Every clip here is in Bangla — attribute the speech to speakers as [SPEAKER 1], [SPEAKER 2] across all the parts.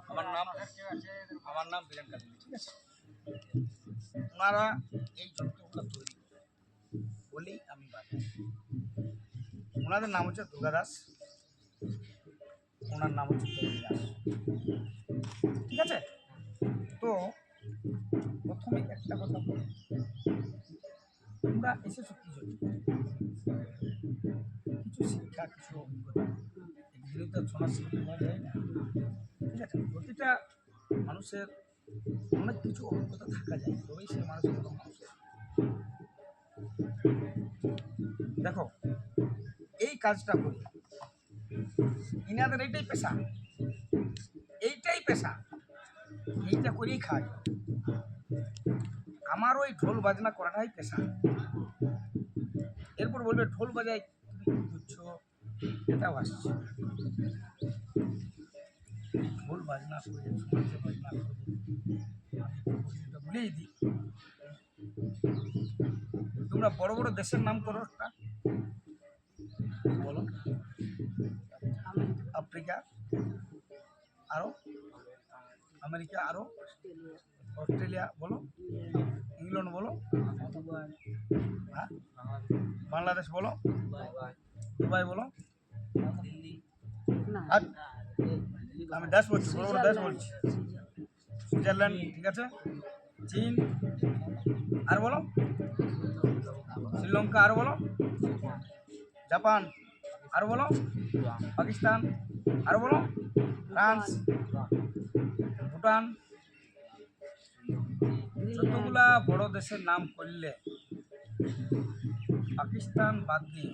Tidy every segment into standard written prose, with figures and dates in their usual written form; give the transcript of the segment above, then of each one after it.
[SPEAKER 1] আমার নাম বীরেন কালী, ঠিক আছে। ওনারা এই যন্ত্রগুলো তৈরি বলেই আমি বাজাই। ওনাদের নাম হচ্ছে দুর্গা দাস, ওনার নাম হচ্ছে তরুণ দাস, ঠিক আছে। তো প্রথমে একটা কথা বলি, তোমরা এসেছো কি জন্য? কিছু শিক্ষা, কিছু অভিজ্ঞতা, এগুলো তো শোনার শিক্ষা পাওয়া যায় না, ঠিক আছে। প্রতিটা মানুষের অনেক কিছু অভিজ্ঞতা থাকা যায়, তবেই সে মানুষের মতো মানুষ। দেখো, এই কাজটা করি, ইনাদের এইটাই পেশা, এইটাই পেশা, এইটা করেই খাই। আমার ওই ঢোল বাজনা করাটাই পেশা। এরপর বলবে ঢোল বাজায় তুমি কি করছো, এটাও আসছে। ঢোল বাজনা করে, সমাজে বাজনা করে আমি বলেই দিই। তোমরা বড় বড় দেশের নাম করো, একটা বলো। আফ্রিকা, আরো আমেরিকা, আরো অস্ট্রেলিয়া বলো, ইংল্যান্ড বলো, হ্যাঁ বাংলাদেশ বলো, দুবাই বলো। আর আমি দেশ বলছি, বড় বড় দেশ বলছি। সুইজারল্যান্ড, ঠিক আছে, চীন, আর বলো শ্রীলঙ্কা, আর বলো জাপান, আর বলো পাকিস্তান, আর বলো ফ্রান্স, ভুটান। যতগুলা বড় দেশের নাম করলে পাকিস্তান বাদ দিয়ে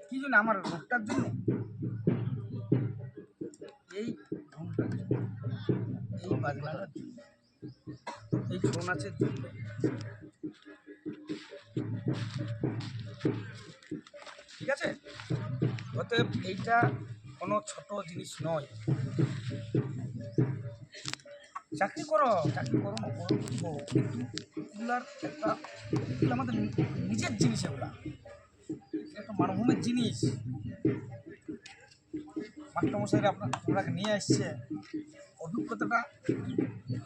[SPEAKER 1] কি জন্য? আমার রোগটার জন্য, এই ঘুমটার জন্য, এই বাজনাটার জন্য, এই ছৌ নাচের জন্য, ঠিক আছে। অতএব এইটা কোনো ছোট জিনিস নয়। চাকরি করো, চাকরি করো না করো, কিন্তু এগুলার একটা, এগুলো আমাদের নিজের জিনিস, এগুলা একটা মানভূমির জিনিস। মাস্টারমশাইরা তোমরাকে নিয়ে আসছে অভিজ্ঞতাটা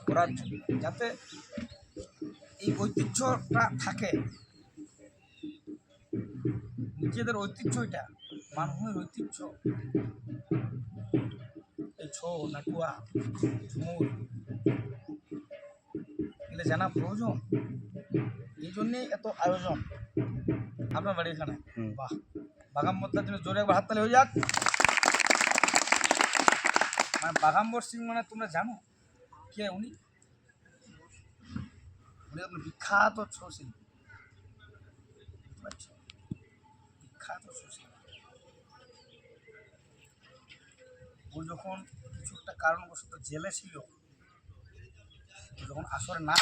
[SPEAKER 1] করার জন্য, যাতে এই ঐতিহ্যটা থাকে, নিজেদের ঐতিহ্য, এটা মানভূমির ঐতিহ্য। এই ছৌ, নাটুয়া, ঝুমুর, এগুলো জানা প্রয়োজন। এই জন্যেই এত আয়োজন। আপনার বাড়ি এখানে, বাহ, বাগাম্বরটার জন্য জোরে একবার হাততালি হয়ে যাক। মানে বাগাম্বর সিং মানে তোমরা জানো কে উনি? উনি একজন বিখ্যাত ছৌ শিল্পী, বিখ্যাত ছৌ শিল্পী। ও যখন কিছু একটা কারণবশত জেলে ছিল, যখন আসরে না